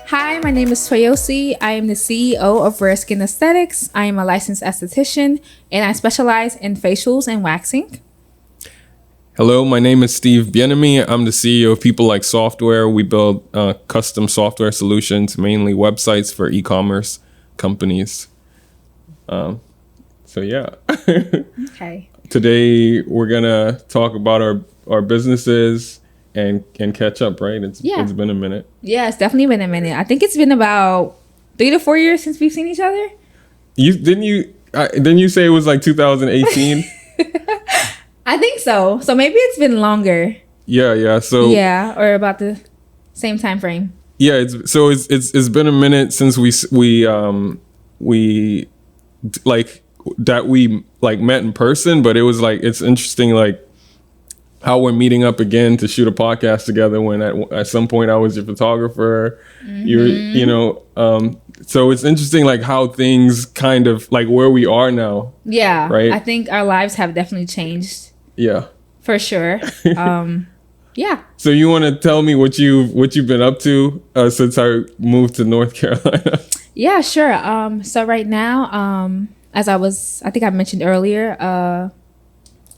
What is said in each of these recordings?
Hi, my name is Toyosi. I am the CEO of Rare Skin Aesthetics. I am a licensed esthetician and I specialize in facials and waxing. Hello, my name is Steve Bien-Aime. I'm the CEO of People Like Software. We build custom software solutions, mainly websites for e-commerce companies. So yeah. Okay. Today we're gonna talk about our businesses and catch up, right? It's been a minute. Yeah, it's definitely been a minute. I think it's been about 3 to 4 years since we've seen each other. Didn't you say it was like 2018? I think so. So maybe it's been longer. Yeah. So yeah, or about the same time frame. Yeah, it's been a minute since we met in person, but it was like it's interesting like how we're meeting up again to shoot a podcast together when at some point I was your photographer. Mm-hmm. So it's interesting like how things kind of like where we are now. Yeah. Right. I think our lives have definitely changed. Yeah. For sure. Yeah. So you want to tell me what you've been up to since I moved to North Carolina? Yeah, sure. So right now, I think I mentioned earlier,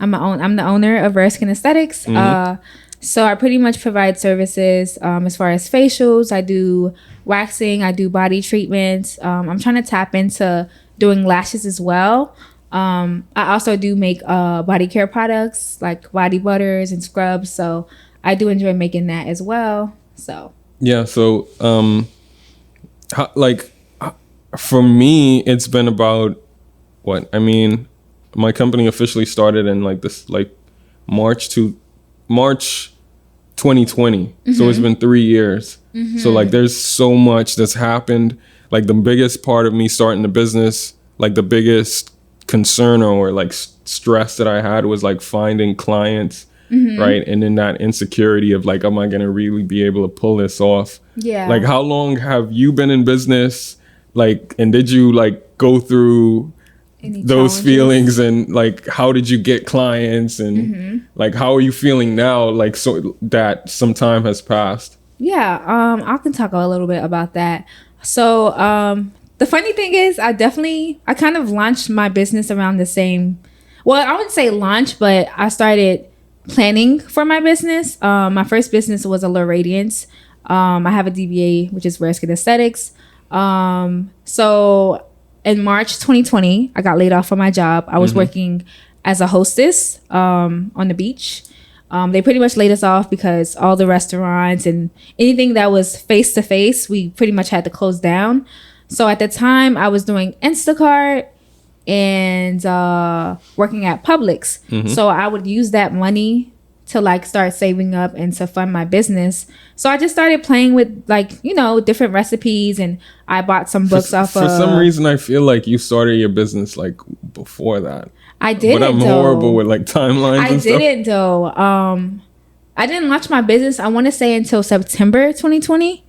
I'm the owner of Rare Skin Aesthetics. Mm-hmm. So I pretty much provide services as far as facials. I do waxing. I do body treatments. I'm trying to tap into doing lashes as well. I also do make body care products like body butters and scrubs. So I do enjoy making that as well. So yeah. So for me, it's been about my company officially started in March 2020. Mm-hmm. So it's been 3 years. Mm-hmm. So like there's so much that's happened. Like the biggest part of me starting the business, like the biggest concern or like stress that I had was like finding clients. Mm-hmm. Right. And then that insecurity of like, am I going to really be able to pull this off? Yeah. Like how long have you been in business? Like, and did you like go through those feelings and like how did you get clients and mm-hmm. like how are you feeling now like so that some time has passed? Yeah, I can talk a little bit about that. So the funny thing is I kind of launched my business around the same, well, I wouldn't say launch, but I started planning for my business. My first business was Allure Radiance. I have a DBA, which is Rare Skin Aesthetics. So in March 2020, I got laid off from my job. I was mm-hmm. working as a hostess on the beach. They pretty much laid us off because all the restaurants and anything that was face-to-face, we pretty much had to close down. So at the time, I was doing Instacart and working at Publix. Mm-hmm. So I would use that money to like start saving up and to fund my business. So I just started playing with different recipes and I bought some books for some reason I feel like you started your business like before that. I didn't. But I'm horrible with like timelines and stuff. I didn't though. I didn't launch my business, I want to say until September 2020.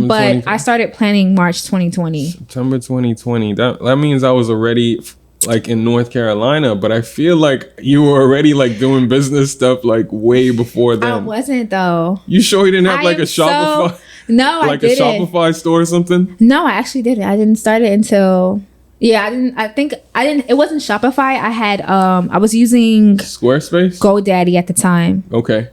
But I started planning March 2020. September 2020. That means I was already like in North Carolina, but I feel like you were already like doing business stuff like way before then. I wasn't though. You sure you didn't have like a Shopify? No, like I didn't. A Shopify store or something? No, I actually didn't. I didn't start it until it wasn't Shopify. I had I was using Squarespace? GoDaddy at the time. Okay.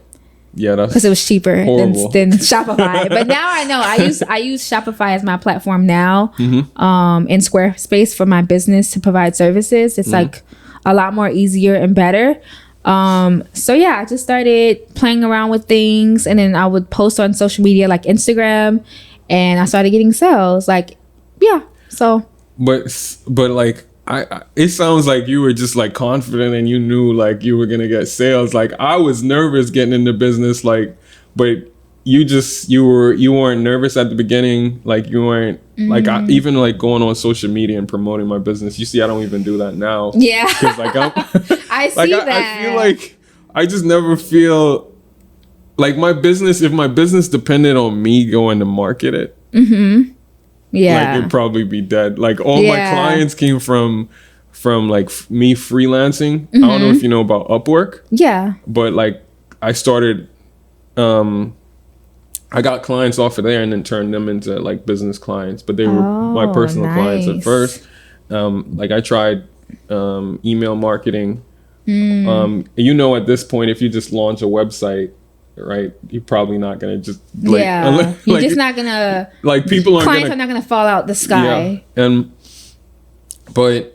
Yeah, that's because it was cheaper than Shopify. But now I know I use Shopify as my platform now. Mm-hmm. In Squarespace for my business to provide services. It's mm-hmm. like a lot more easier and better. So yeah, I just started playing around with things, and then I would post on social media like Instagram, and I started getting sales. Like, yeah. So. But like. It sounds like you were just like confident and you knew like you were gonna get sales. Like I was nervous getting into business, like, but you weren't nervous at the beginning. Like you weren't mm-hmm. like even like going on social media and promoting my business. You see, I don't even do that now. Yeah, because like I see that. I feel like I just never feel like my business. If my business depended on me going to market it. Mm-hmm. Yeah, like it'd probably be dead. Like all my clients came from like me freelancing. Mm-hmm. I don't know if you know about Upwork. Yeah, but like I started I got clients off of there and then turned them into like business clients, but they were my personal clients at first. Like I tried email marketing. You know, at this point, if you just launch a website, right, you're probably not gonna just like, you're just not gonna like people clients are not gonna fall out the sky. But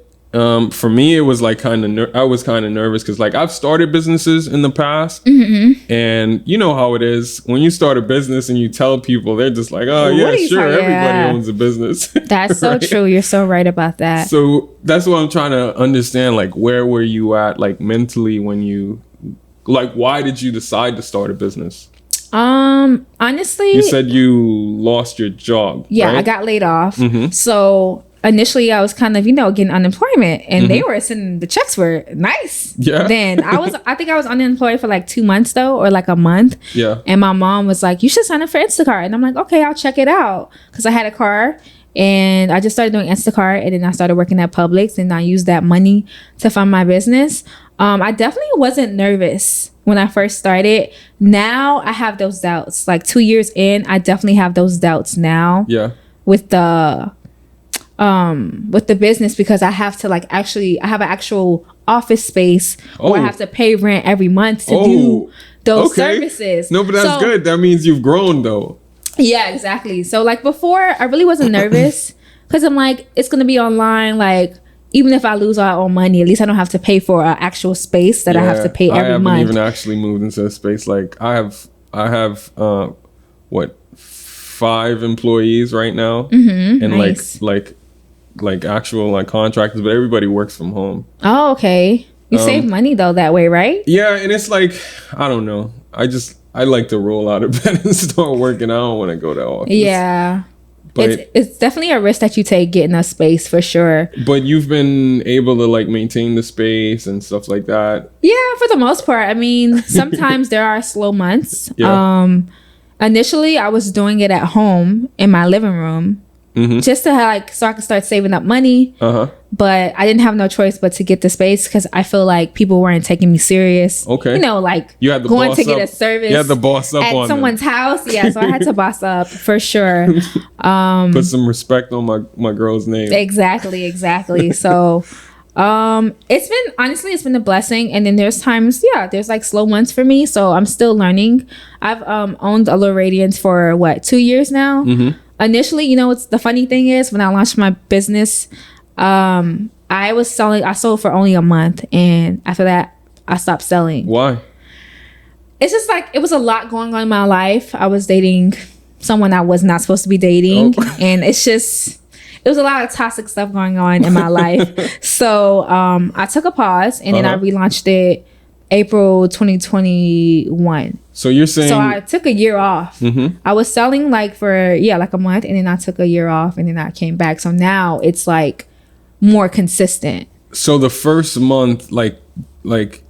for me, it was like I was kind of nervous because like I've started businesses in the past, and you know how it is when you start a business and you tell people, they're just like, oh yeah, sure, everybody owns a business. That's so true. You're so right about that. So that's what I'm trying to understand. Like, where were you at, like mentally, when you, like, why did you decide to start a business? Honestly, you said you lost your job. Yeah, right? I got laid off. So initially I was kind of, getting unemployment, and they were sending the checks were nice. Yeah. Then I think I was unemployed for like 2 months though, or like a month. Yeah. And my mom was like, you should sign up for Instacart. And I'm like, okay, I'll check it out. Cause I had a car and I just started doing Instacart, and then I started working at Publix, and I used that money to fund my business. I definitely wasn't nervous when I first started. Now I have those doubts. Like 2 years in, I definitely have those doubts now. Yeah. With the business, because I have to like I have an actual office space where I have to pay rent every month to do those services. No, but that's good. That means you've grown though. Yeah, exactly. So like before, I really wasn't nervous because I'm like, it's gonna be online. Like even if I lose all money, at least I don't have to pay for an actual space that I have to pay every month. I haven't even actually moved into a space. Like I have 5 employees right now, and nice. like actual like contractors, but everybody works from home. Oh, okay. You save money though that way, right? Yeah, and it's like, I don't know. I like to roll out of bed and start working. I don't want to go to office. Yeah. But it's definitely a risk that you take getting a space for sure. But you've been able to like maintain the space and stuff like that. Yeah, for the most part. I mean, sometimes there are slow months. Yeah. Initially, I was doing it at home in my living room. Just to so I could start saving up money. But I didn't have no choice but to get the space because I feel like people weren't taking me serious. Okay. Like you had the going to get a service. You had the boss up at someone's house. Yeah, so I had to boss up for sure. Put some respect on my girl's name. Exactly. So it's been a blessing. And then there's times, there's like slow months for me. So I'm still learning. I've owned Allure Radiance for 2 years now. Initially, it's the funny thing is when I launched my business, I sold for only a month, and after that I stopped selling. Why? It's just like it was a lot going on in my life. I was dating someone I was not supposed to be dating, and it was a lot of toxic stuff going on in my life. So I took a pause, and then I relaunched it April 2021. So you're saying... So I took a year off. I was selling for a month, and then I took a year off, and then I came back. So now it's like more consistent. So the first month, like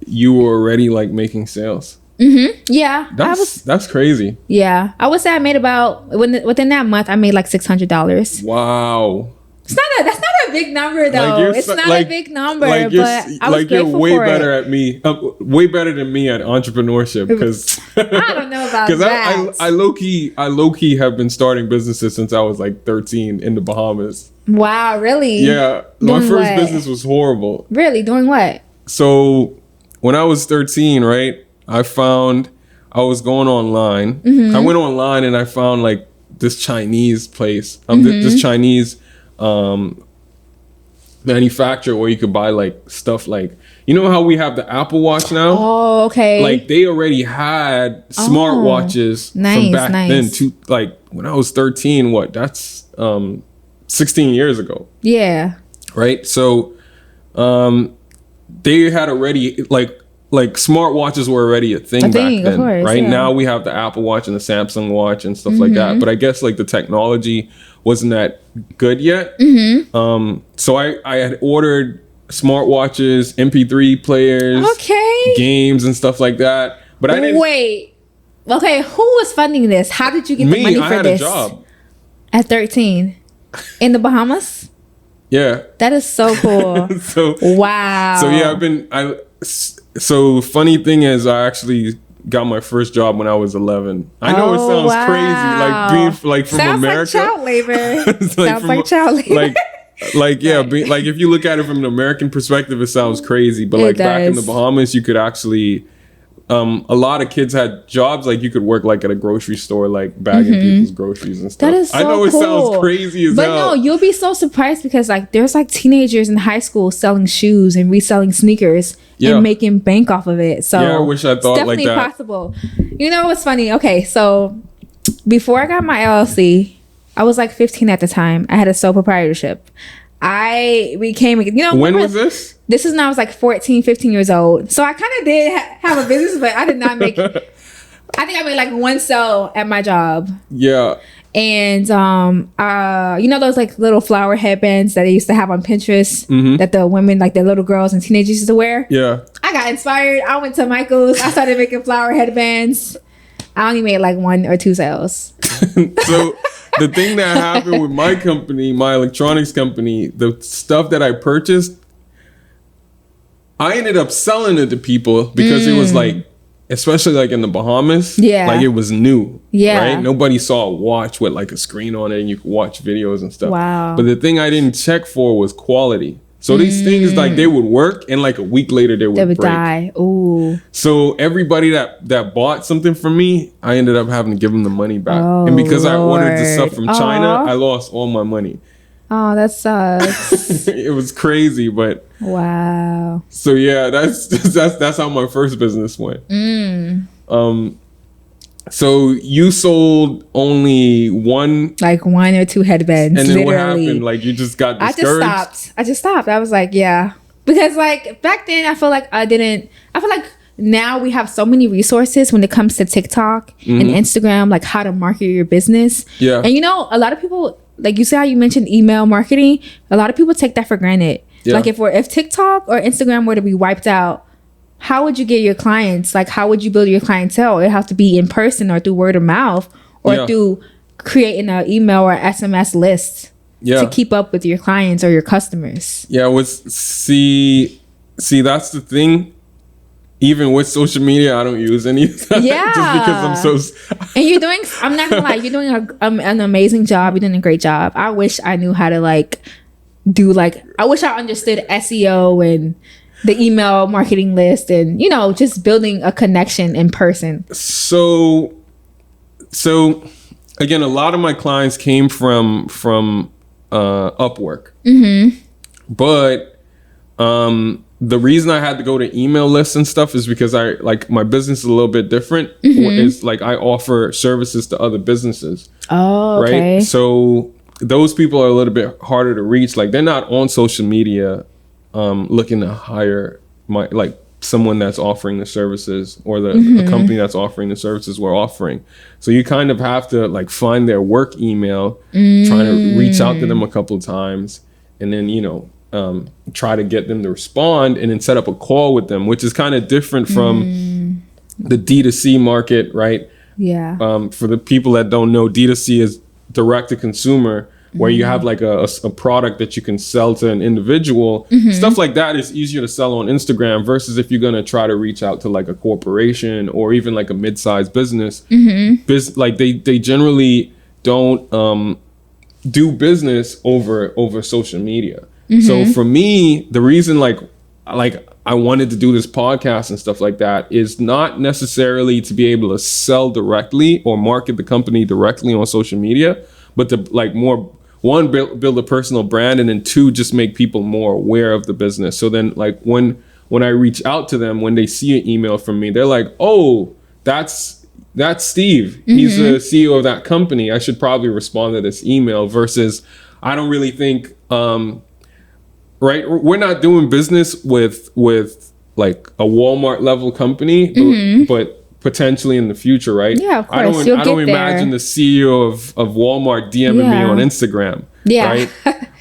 you were already like making sales. Yeah. That's crazy. Yeah. I would say I made about, within that month, I made like $600. Wow. That's not a big number though. It's not a big number, but I was you're grateful way for better it. at me, way better than me at entrepreneurship, because I don't know about that. I low key have been starting businesses since I was like 13 in the Bahamas. Wow, really? Yeah, my first business was horrible. Really? Doing what? So when I was 13, right, I was going online. I went online and I found like this Chinese place. This Chinese manufacturer where you could buy like stuff like, how we have the Apple Watch now? Oh, okay. Like they already had smartwatches from back then to like when I was 13, that's 16 years ago. Yeah. Right? So they had already like smartwatches were already a thing back then, of course, right? Yeah. Now we have the Apple Watch and the Samsung Watch and stuff like that. But I guess like the technology wasn't that good yet. So I had ordered smartwatches, MP3 players, games and stuff like that. But I didn't. Wait. Okay, who was funding this? How did you get the money for this? I had a job. At 13? In the Bahamas? Yeah. That is so cool. Wow. So yeah, So funny thing is, I actually got my first job when I was 11. I know it sounds crazy, like being like from sounds America. Sounds like child labor. Sounds like child labor. Like yeah, like if you look at it from an American perspective, it sounds crazy. But like back in the Bahamas, you could actually, a lot of kids had jobs. Like you could work like at a grocery store, like bagging people's groceries and stuff. That is so I know cool. It sounds crazy as hell. But no, you'll be so surprised because like there's like teenagers in high school selling shoes and reselling sneakers and making bank off of it. So yeah, I wish I thought like that. It's definitely possible. You know what's funny? Okay, so before I got my LLC, I was like 15 at the time. I had a sole proprietorship. I became, when was this? This is when I was like 14, 15 years old. So I kind of did have a business, but I did not make, I think I made like one sale at my job. Yeah. And, those like little flower headbands that they used to have on Pinterest that the women, like the little girls and teenagers used to wear. Yeah. I got inspired. I went to Michael's. I started making flower headbands. I only made like 1 or 2 sales. So the thing that happened with my company, my electronics company, the stuff that I purchased, I ended up selling it to people because it was like, especially like in the Bahamas, like it was new, right? Nobody saw a watch with like a screen on it and you could watch videos and stuff. Wow. But the thing I didn't check for was quality. So these things, like they would work and like a week later they would break. Die. Ooh. So everybody that bought something from me, I ended up having to give them the money back. Oh, and because I ordered the stuff from China, I lost all my money. Oh, that sucks. It was crazy, but wow. So yeah, that's how my first business went. So you sold only 1, like 1 or 2 headbands, and then literally. What happened? Like you just got discouraged? I just stopped. I was like, yeah, because like back then I feel like now we have so many resources when it comes to TikTok and Instagram, like how to market your business. Yeah. And a lot of people, like you see how you mentioned email marketing, a lot of people take that for granted. Yeah. Like if TikTok or Instagram were to be wiped out, how would you get your clients? Like how would you build your clientele? It have to be in person or through word of mouth or through creating an email or SMS list to keep up with your clients or your customers. Yeah, see that's the thing. Even with social media, I don't use any of that. Yeah. Just because I'm so... And you're doing, I'm not gonna lie, you're doing an amazing job. You're doing a great job. I wish I knew how to I wish I understood SEO and the email marketing list and, just building a connection in person. So again, a lot of my clients came from Upwork. But, the reason I had to go to email lists and stuff is because my business is a little bit different. It's like I offer services to other businesses. Oh, okay. Right. So those people are a little bit harder to reach. Like they're not on social media, looking to hire someone that's offering the services or a company that's offering the services we're offering. So you kind of have to find their work email, trying to reach out to them a couple of times, and then try to get them to respond and then set up a call with them, which is kind of different from the D2C market, right? Yeah. For the people that don't know, D2C is direct to consumer, where you have a product that you can sell to an individual. Stuff like that is easier to sell on Instagram versus if you're going to try to reach out to a corporation or even a mid-sized business. They generally don't do business over social media. So for me, the reason I wanted to do this podcast and stuff like that is not necessarily to be able to sell directly or market the company directly on social media, but to build a personal brand, and then 2, just make people more aware of the business. So then when I reach out to them, when they see an email from me, they're like, oh, that's Steve. He's the CEO of that company. I should probably respond to this email versus I don't really think, right? We're not doing business with a Walmart level company, but potentially in the future, right? Yeah, of course. I don't imagine the CEO of Walmart DMing me on Instagram. Yeah. Right?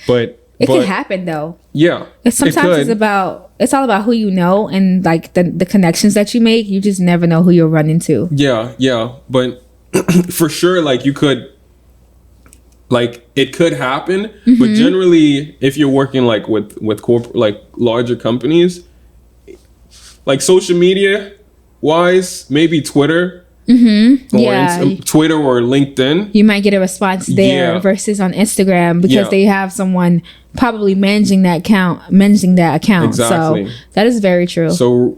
But it can happen though. Yeah. Sometimes it's all about who you know and the connections that you make. You just never know who you'll run into. Yeah. But for sure, you could, it could happen, but generally if you're working with corporate, larger companies, social media, wise, maybe Twitter. Twitter or LinkedIn. You might get a response there versus on Instagram because they have someone probably managing that account. Exactly. So that is very true. So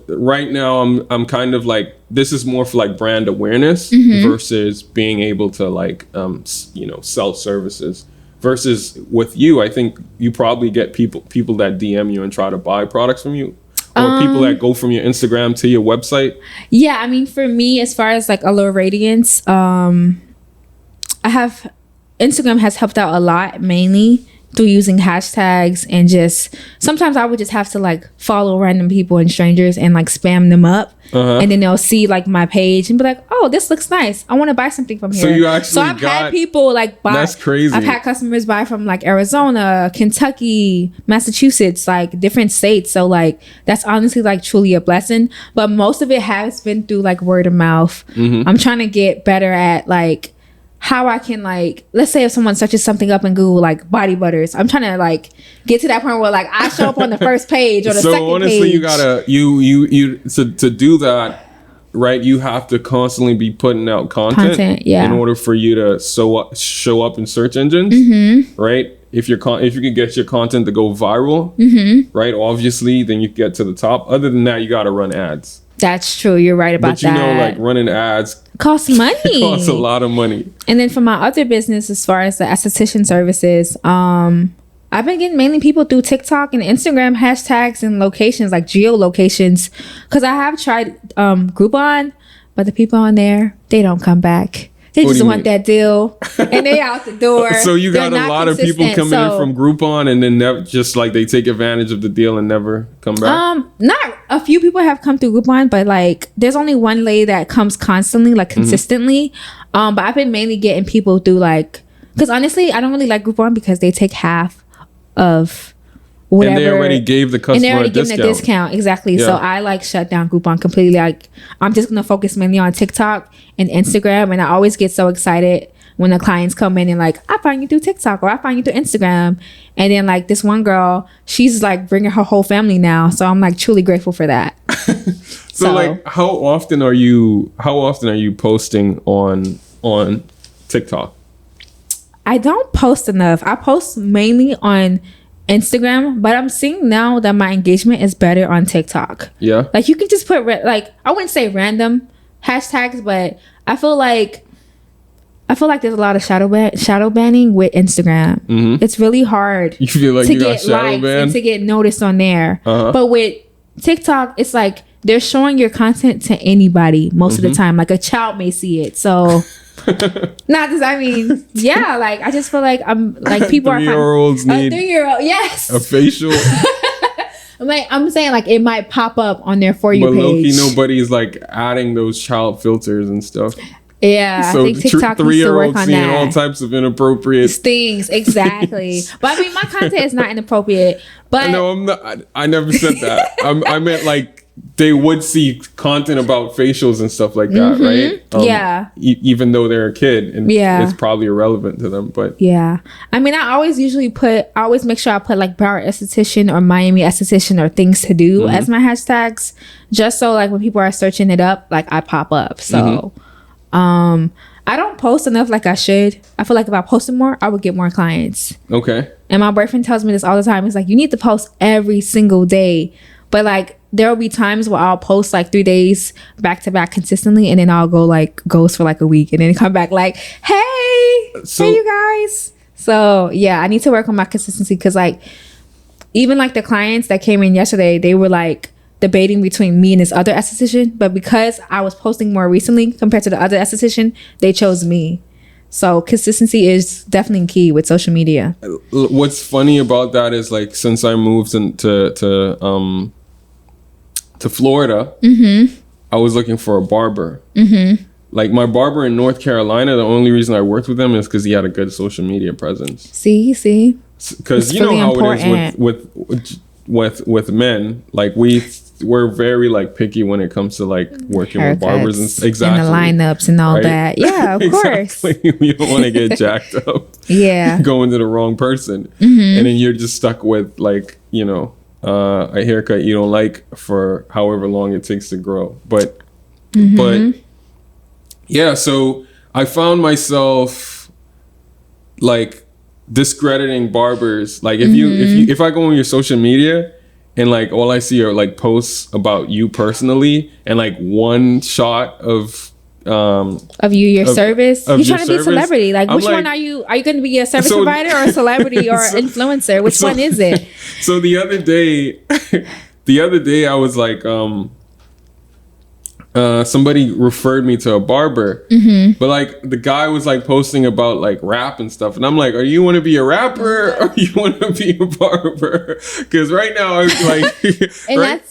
right now I'm kind of like, this is more for like brand awareness versus being able to like sell services. Versus with you, I think you probably get people that DM you and try to buy products from you. Or people that go from your Instagram to your website? Yeah, I mean, for me, as far as like Allure Radiance, Instagram has helped out a lot, mainly through using hashtags and just sometimes I would just have to like follow random people and strangers and like spam them up. And then they'll see like my page and be like, oh, this looks nice. I want to buy something from here. I've had people like buy. That's crazy. I've had customers buy from like Arizona, Kentucky, Massachusetts, like different states. So like that's honestly like truly a blessing. But most of it has been through like word of mouth. I'm trying to get better at like how I can like, let's say if someone searches something up in Google like body butters, I'm trying to like get to that point where like I show up on the first page or the second page. So honestly, you gotta you to do that, right? You have to constantly be putting out content in order for you to show up in search engines, right? If you can get your content to go viral, right? Obviously, then you get to the top. Other than that, you gotta run ads. That's true. You're right about that. But you know, like running ads costs money. Costs a lot of money. And then for my other business, as far as the esthetician services, I've been getting mainly people through TikTok and Instagram hashtags and locations, like geolocations. Because I have tried Groupon, but the people on there, they don't come back. They just want that deal, and they out the door. So you got a lot of people coming in from Groupon, and then just like they take advantage of the deal and never come back. Not a few people have come through Groupon, but like there's only one lady that comes constantly, like consistently. But I've been mainly getting people through like, because honestly, I don't really like Groupon because they take half of whatever. And they already gave the customer a discount. Exactly. Yeah. So I like shut down Groupon completely. Like I'm just gonna focus mainly on TikTok and Instagram, and I always get so excited when the clients come in and like, I find you through TikTok or I find you through Instagram. And then like this one girl, she's like bringing her whole family now, so I'm like truly grateful for that. So like how often are you posting on TikTok? I don't post enough. I post mainly on Instagram, but I'm seeing now that my engagement is better on TikTok. Yeah. Like you can just put like, I wouldn't say random hashtags, but I feel like there's a lot of shadow banning with Instagram. It's really hard. You feel like to you got get shadow likes banned? And to get noticed on there. But with TikTok, it's like they're showing your content to anybody most of the time. Like a child may see it. So not because I mean, yeah, like I just feel like I'm like people are 3-year-olds need a 3-year-old, yes, a facial. I'm saying like it might pop up on their For You page. But low-key, nobody's like adding those child filters and stuff. Yeah, so I think TikTok needs to work on seeing that. all types of inappropriate things, exactly. But I mean, my content is not inappropriate. But no, I'm not. I never said that. I meant like they would see content about facials and stuff like that, right? Yeah. Even though they're a kid, and it's probably irrelevant to them. But yeah, I mean, I always make sure I put like Broward esthetician or Miami esthetician or things to do as my hashtags, just so like when people are searching it up, like I pop up. So. I don't post enough like I should. I feel like if I posted more, I would get more clients. Okay. And my boyfriend tells me this all the time. He's like, you need to post every single day. But like there will be times where I'll post like 3 days back to back consistently, and then I'll go like ghost for like a week and then come back like, hey you guys. So yeah, I need to work on my consistency, because like even like the clients that came in yesterday, they were like debating between me and this other esthetician, but because I was posting more recently compared to the other esthetician, they chose me. So consistency is definitely key with social media. What's funny about that is like since I moved to Florida, I was looking for a barber. Like my barber in North Carolina, the only reason I worked with him is because he had a good social media presence. See, because you know how it is with men, like we're very like picky when it comes to like working with barbers and exactly and the lineups and all that. Yeah, of course. We don't want to get jacked up. Yeah, going to the wrong person, and then you're just stuck with like a haircut you don't like for however long it takes to grow. But But yeah, so I found myself like discrediting barbers. Like if I go on your social media and like all I see are like posts about you personally and like one shot of your service, you're trying to be a celebrity. Like, I'm which one are you going to be, a service provider or a celebrity or influencer? Which one is it? So the other day I was like, somebody referred me to a barber, but like the guy was like posting about like rap and stuff, and I'm like, are you want to be a rapper or you want to be a barber? Because right now I'm like, and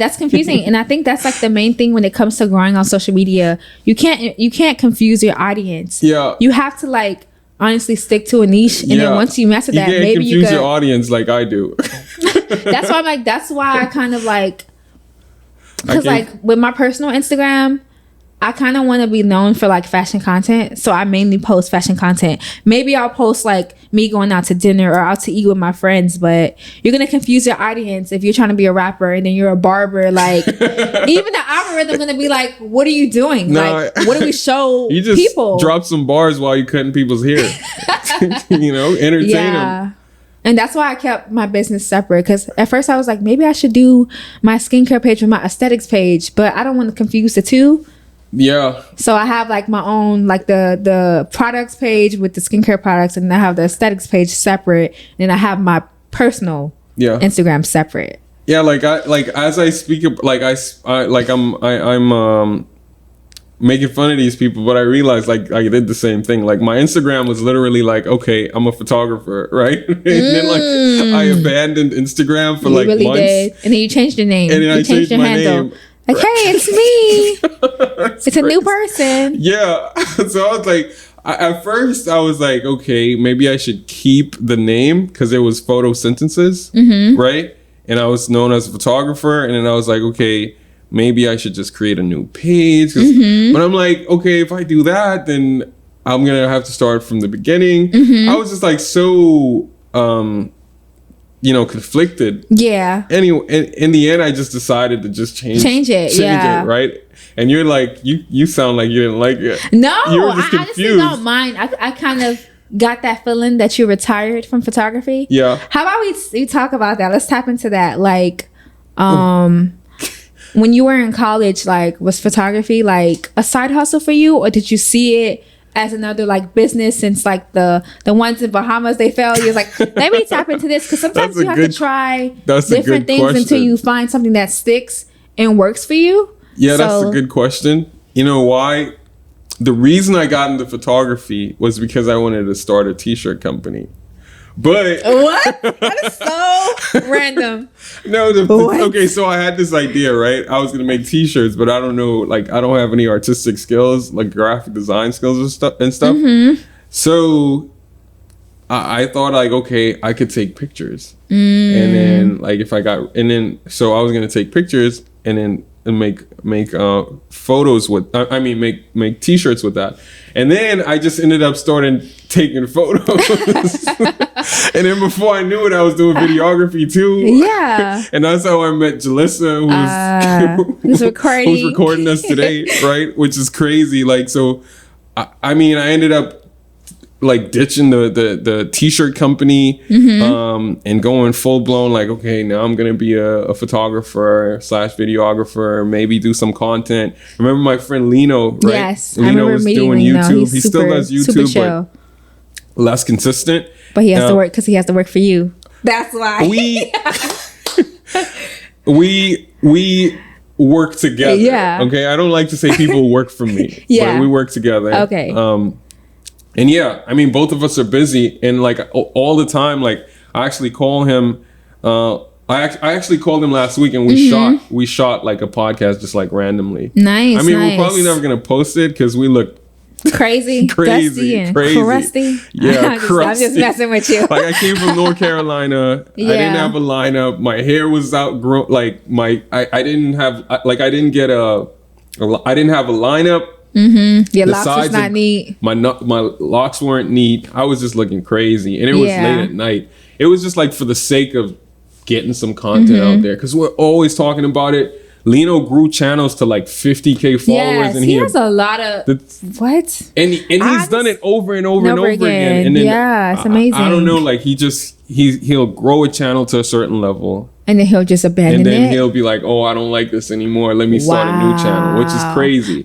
that's confusing. And I think that's like the main thing when it comes to growing on social media. You can't confuse your audience. Yeah, you have to like honestly stick to a niche, and then once you master that, maybe you confuse your audience like I do. That's why I'm like, that's why I kind of like. Because like with my personal Instagram, I kind of want to be known for like fashion content. So I mainly post fashion content. Maybe I'll post like me going out to dinner or out to eat with my friends, but you're going to confuse your audience if you're trying to be a rapper and then you're a barber. Like even the algorithm going to be like, what are you doing? Like, what do we show you just people? Drop some bars while you're cutting people's hair. Entertain them. And that's why I kept my business separate. Because at first I was like, maybe I should do my skincare page with my aesthetics page. But I don't want to confuse the two. Yeah. So I have like my own, like the products page with the skincare products. And I have the aesthetics page separate. And I have my personal Instagram separate. Yeah, as I speak, I'm making fun of these people, but I realized like I did the same thing. Like my Instagram was literally like, okay, I'm a photographer, right? And then like I abandoned Instagram for like really months. Did. And then you changed your name. And then I changed my name. Like, hey, it's me. It's a new person. Yeah. So I was like, at first I was like, okay, maybe I should keep the name because it was photosynthesis, right? And I was known as a photographer, and then I was like, okay, maybe I should just create a new page. But I'm like, okay, if I do that, then I'm going to have to start from the beginning. I was just like so, conflicted. Yeah. Anyway, in the end, I just decided to just change it, right? And you're like, you sound like you didn't like it. No, I honestly don't mind. I kind of got that feeling that you retired from photography. Yeah. How about we talk about that? Let's tap into that. Like, when you were in college, like, was photography like a side hustle for you, or did you see it as another like business? Since like the ones in Bahamas, they failed. You're like, let me tap into this, because sometimes you have to try different things until you find something that sticks and works for you. Yeah, that's a good question. You know why? The reason I got into photography was because I wanted to start a t-shirt company. But what? That is so random. No, okay, so I had this idea, right? I was gonna make t-shirts, but I don't know, like I don't have any artistic skills, like graphic design skills and stuff. So I thought like, okay, I could take pictures, and then like so I was gonna take pictures and then make photos with, make t-shirts with that. And then I just ended up starting taking photos. And then before I knew it, I was doing videography too. Yeah. And that's how I met Jalissa, who's recording us today, right? Which is crazy. Like, so, I ended up like ditching the t-shirt company, and going full blown like, okay, now I'm gonna be a photographer / videographer, maybe do some content. Remember my friend Lino, right? Yes, Lino was doing YouTube. He still does YouTube, but less consistent. But he has to work because he has to work for you. That's why we work together. Yeah. Okay, I don't like to say people work for me. Yeah, but we work together. Okay. And yeah, both of us are busy, and like all the time, like I actually call him. I actually called him last week, and we shot like a podcast just like randomly. Nice. We're probably never gonna post it because we look crazy, dusty, and crusty. Yeah, I'm just messing with you. Like I came from North Carolina. Yeah. I didn't have a lineup. My hair was outgrown. Like I didn't have a lineup. Your locks was not neat. My locks weren't neat. I was just looking crazy, and it was late at night. It was just like for the sake of getting some content out there, because we're always talking about it. Lino grew channels to like 50K followers. Yes, and he has a lot of what? And he's done it over and over and over again. And then yeah, it's amazing. I don't know, like he'll grow a channel to a certain level. And then he'll just abandon it. And then he'll be like, oh, I don't like this anymore. Let me start a new channel, which is crazy.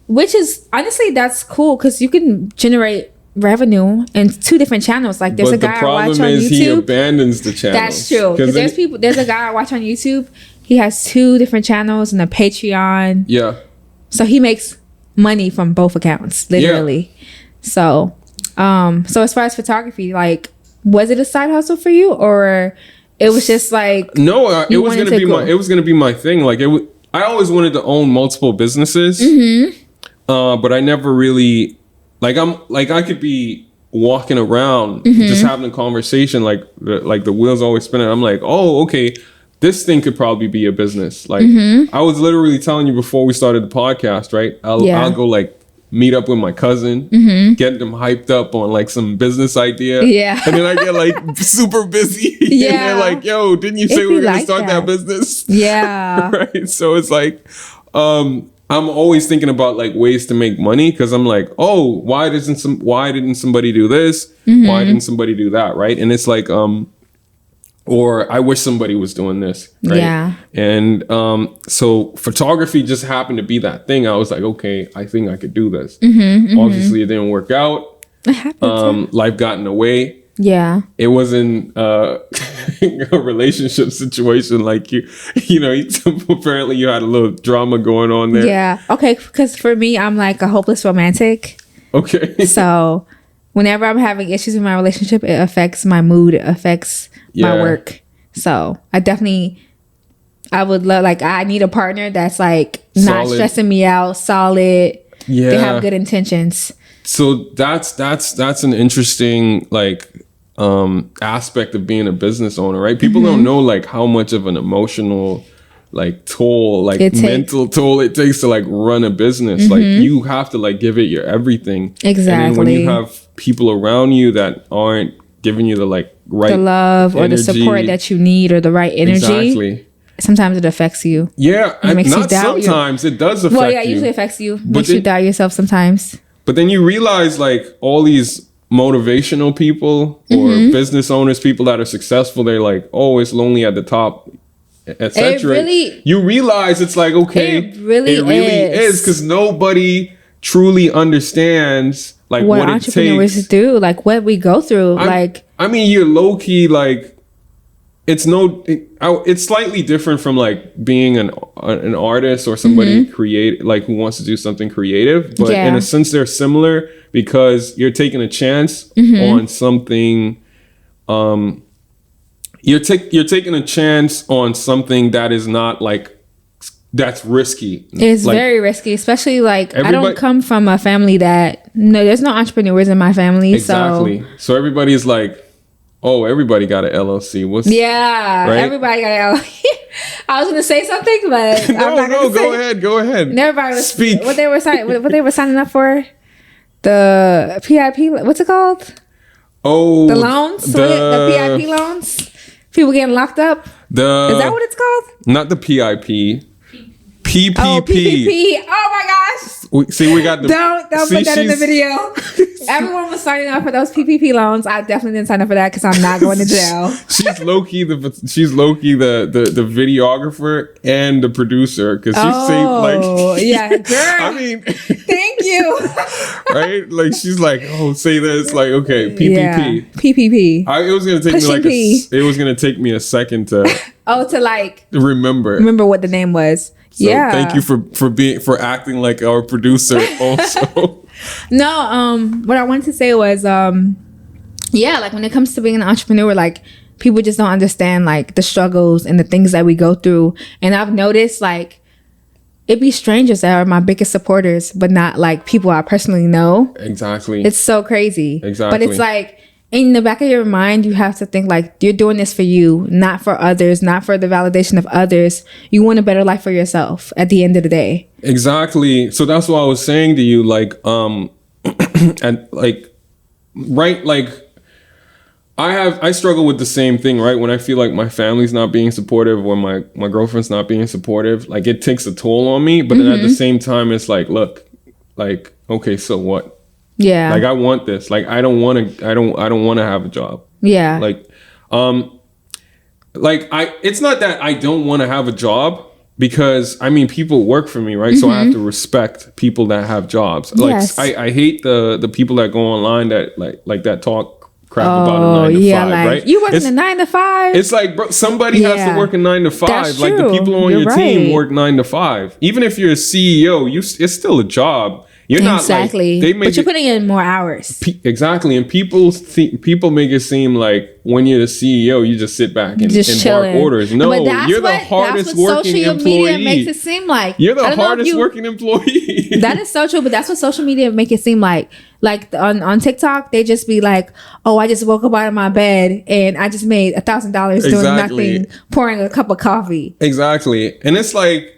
Which is, honestly, that's cool because you can generate revenue in 2 different channels. Like there's a guy I watch on YouTube. He abandons the channel. That's true. Because there's a guy I watch on YouTube. He has 2 different channels and a Patreon. Yeah. So he makes money from both accounts, literally. Yeah. So as far as photography, like, was it a side hustle for you, or it was just like no? It was gonna be my thing. Like I always wanted to own multiple businesses, but I never really I could be walking around just having a conversation, like the wheels always spinning. I'm like, oh, okay. This thing could probably be a business. Like I was literally telling you before we started the podcast, right? I'll go like meet up with my cousin, get them hyped up on like some business idea. Yeah. And then I get like super busy. Yeah. And they're like, yo, didn't you say we were going to start that business? Yeah. Right. So it's like, I'm always thinking about like ways to make money. Cause I'm like, oh, why didn't somebody do this? Why didn't somebody do that? Right. And it's like, or I wish somebody was doing this. Right? Yeah. And so photography just happened to be that thing. I was like, okay, I think I could do this. Obviously, it didn't work out. Life got in the way. Yeah. It wasn't a relationship situation like you know, apparently you had a little drama going on there. Yeah. Okay. Because for me, I'm like a hopeless romantic. Okay. So whenever I'm having issues in my relationship, it affects my mood. It affects my work. So I would love, like, I need a partner that's like not stressing me out, solid. Yeah. They have good intentions. So that's an interesting like aspect of being a business owner, right? People don't know like how much of an emotional like toll, like mental toll it takes to like run a business. Like you have to like give it your everything. Exactly. And then when you have people around you that aren't giving you the like right, the love energy, or the support that you need, or the right energy. Exactly. Sometimes it affects you. Yeah. It makes you doubt sometimes it does affect you. Well, yeah, it usually affects you. Makes you doubt yourself sometimes. But then you realize like all these motivational people or business owners, people that are successful, they're like, oh, it's lonely at the top, etc. You realize it's like, okay, it really is, because nobody truly understands like what entrepreneurs do, like what we go through. I mean, you're low key like, it's slightly different from like being an artist or somebody create, like who wants to do something creative, but in a sense they're similar because you're taking a chance on something. You're taking a chance on something that is not like, that's risky. It's like, very risky, especially like I don't come from a family there's no entrepreneurs in my family. Exactly. So everybody's like, oh, everybody got an LLC. Everybody got an LLC. I was gonna say something, but go ahead. And everybody was speak what they were signing up for. The PIP, what's it called? Oh, the loans, the PIP loans. People getting locked up. Is that what it's called? Not the PIP. PPP. Oh, PPP. Oh my gosh. We got the. Don't put that in the video. Everyone was signing up for those PPP loans. I definitely didn't sign up for that because I'm not going to jail. She's low key the videographer and the producer because she saved like. Yeah, girl. I mean, thank you. Right? Like she's like, oh, say this. Like, okay, PPP. Yeah, PPP. It was gonna take me a second to. To like remember what the name was. So thank you for acting like our producer also. No, what I wanted to say was like when it comes to being an entrepreneur, like people just don't understand like the struggles and the things that we go through. And I've noticed like it'd be strangers that are my biggest supporters, but not like people I personally know. Exactly. It's so crazy. Exactly. But it's like in the back of your mind, you have to think like you're doing this for you, not for others, not for the validation of others. You want a better life for yourself at the end of the day. Exactly. So that's what I was saying to you, like, and like, right, like, I struggle with the same thing, right? When I feel like my family's not being supportive or my girlfriend's not being supportive, like it takes a toll on me. But then at the same time, it's like, look, like, okay, so what? Yeah. Like I want this. Like I don't want to have a job. Yeah. It's not that I don't want to have a job, because I mean people work for me, right? So I have to respect people that have jobs. Yes. Like I hate the people that go online that like that talk crap about a 9 to 5, like, right? You working a 9 to 5? It's like, bro, somebody has to work a 9 to 5. That's like true. the people on You're your team work 9 to 5. Even if you're a CEO, it's still a job. You're not exactly. Like, but you're putting in more hours. Exactly, and people make it seem like when you're the CEO, you just sit back and bark orders. No, you're the hardest working employee. Social media makes it seem like you're the hardest working employee. That is so true, but that's what social media make it seem like. Like on TikTok, they just be like, "Oh, I just woke up out of my bed and I just made $1,000 doing nothing, pouring a cup of coffee." Exactly, and it's like,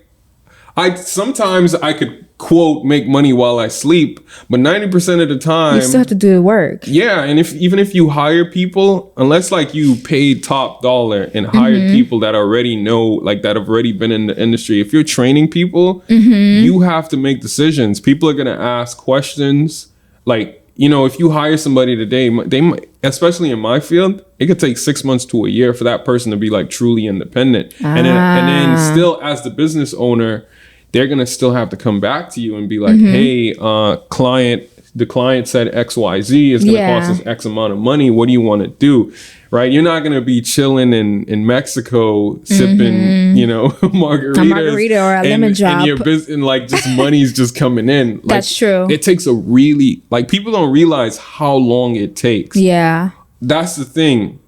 sometimes I could quote make money while I sleep, but 90% of the time you still have to do the work. Yeah, and even if you hire people, unless like you paid top dollar and hired people that already know, like that have already been in the industry, if you're training people, you have to make decisions. People are gonna ask questions. Like, you know, if you hire somebody today, they might, especially in my field, it could take 6 months to a year for that person to be like truly independent, and then still as the business owner, they're going to still have to come back to you and be like, hey, the client said XYZ is going to cost us X amount of money. What do you want to do? Right? You're not going to be chilling in Mexico sipping, you know, margaritas. A margarita or a lemon drop. And like just money's just coming in. Like, that's true. It takes a really, like people don't realize how long it takes. Yeah. That's the thing,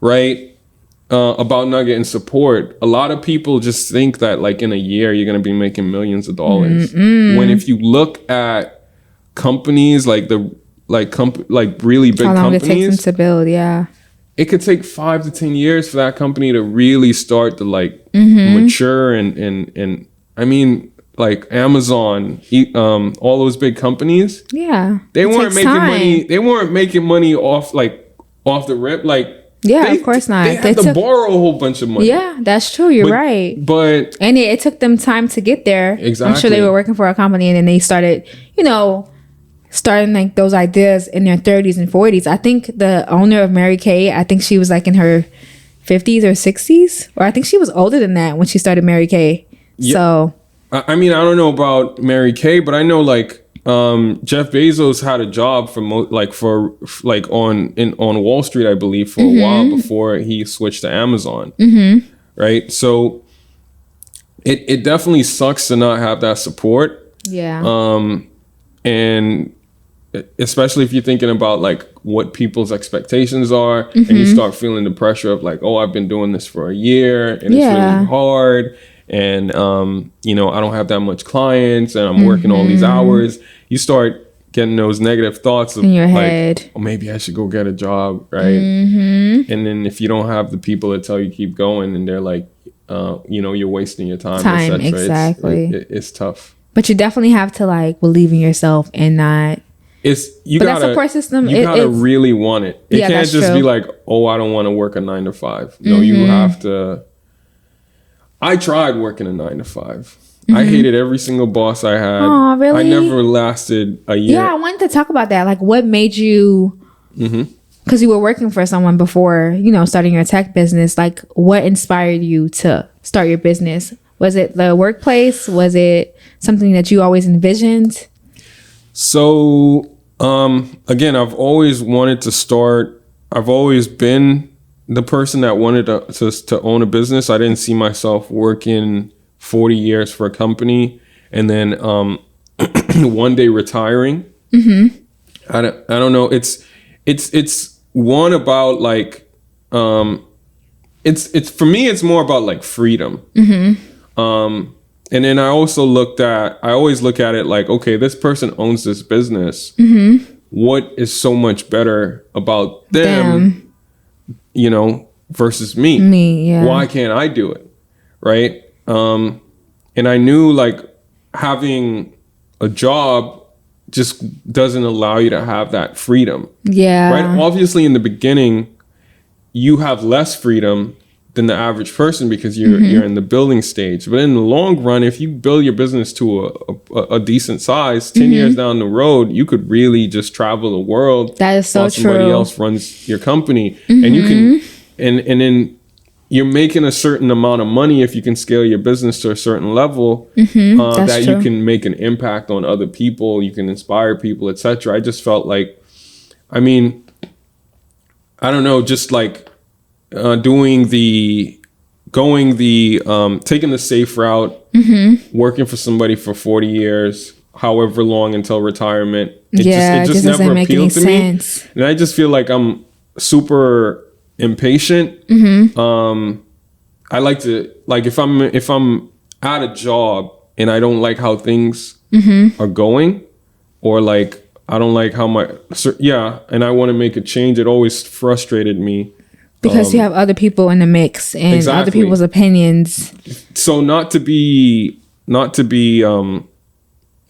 right? About not getting support. A lot of people just think that like in a year you're gonna be making millions of dollars. When if you look at companies like really big how long companies, it takes them to build, it could take 5 to 10 years for that company to really start to like mature and I mean like Amazon, all those big companies. Yeah, they weren't making money. They weren't making money off the rip. Like. Yeah, of course not. They had to borrow a whole bunch of money. Yeah, that's true. You're right. But and it took them time to get there. Exactly. I'm sure they were working for a company and then they started, starting like those ideas in their 30s and 40s. I think the owner of Mary Kay, I think she was like in her 50s or 60s, or I think she was older than that when she started Mary Kay. Yeah. So, I mean, I don't know about Mary Kay, but I know like Jeff Bezos had a job on Wall Street, I believe, for a while before he switched to Amazon. Right. So it definitely sucks to not have that support. Yeah. And especially if you're thinking about like what people's expectations are and you start feeling the pressure of like, oh, I've been doing this for a year and it's really hard. And, I don't have that much clients and I'm working all these hours. You start getting those negative thoughts of in your like, head. Oh, maybe I should go get a job. Right. And then if you don't have the people that tell you keep going and they're like, you're wasting your time. Exactly. It's tough. But you definitely have to like believe in yourself and not. That support system. You gotta really want it. It can't just be like, oh, I don't want to work a 9 to 5. No, you have to. I tried working a 9 to 5. I hated every single boss I had. Oh, really? I never lasted a year. Yeah, I wanted to talk about that. Like, what made you? Because you were working for someone before, starting your tech business. Like, what inspired you to start your business? Was it the workplace? Was it something that you always envisioned? So, again, I've always wanted to start. I've always been the person that wanted to own a business. I didn't see myself working 40 years for a company and then one day retiring. I don't know. It's one about like it's for me. It's more about like freedom. And then I also always look at it like, okay, this person owns this business. What is so much better about them. Versus me. Yeah. Why can't I do it? Right. And I knew like having a job just doesn't allow you to have that freedom. Yeah. Right. Obviously, in the beginning, you have less freedom than the average person because you're in the building stage. But in the long run, if you build your business to a decent size, 10 years down the road, you could really just travel the world. That is so while somebody true. else runs your company, and you can, and then you're making a certain amount of money if you can scale your business to a certain level, that true. you can make an impact on other people, you can inspire people, etc. I just felt like, I mean, I don't know, just like taking the safe route, working for somebody for 40 years, however long until retirement. It just never doesn't make any appealed to sense. me. And I just feel like I'm super impatient. I like to, like, if I'm at a job and I don't like how things are going, or like I don't like how and I want to make a change, it always frustrated me because you have other people in the mix and other people's opinions. So not to be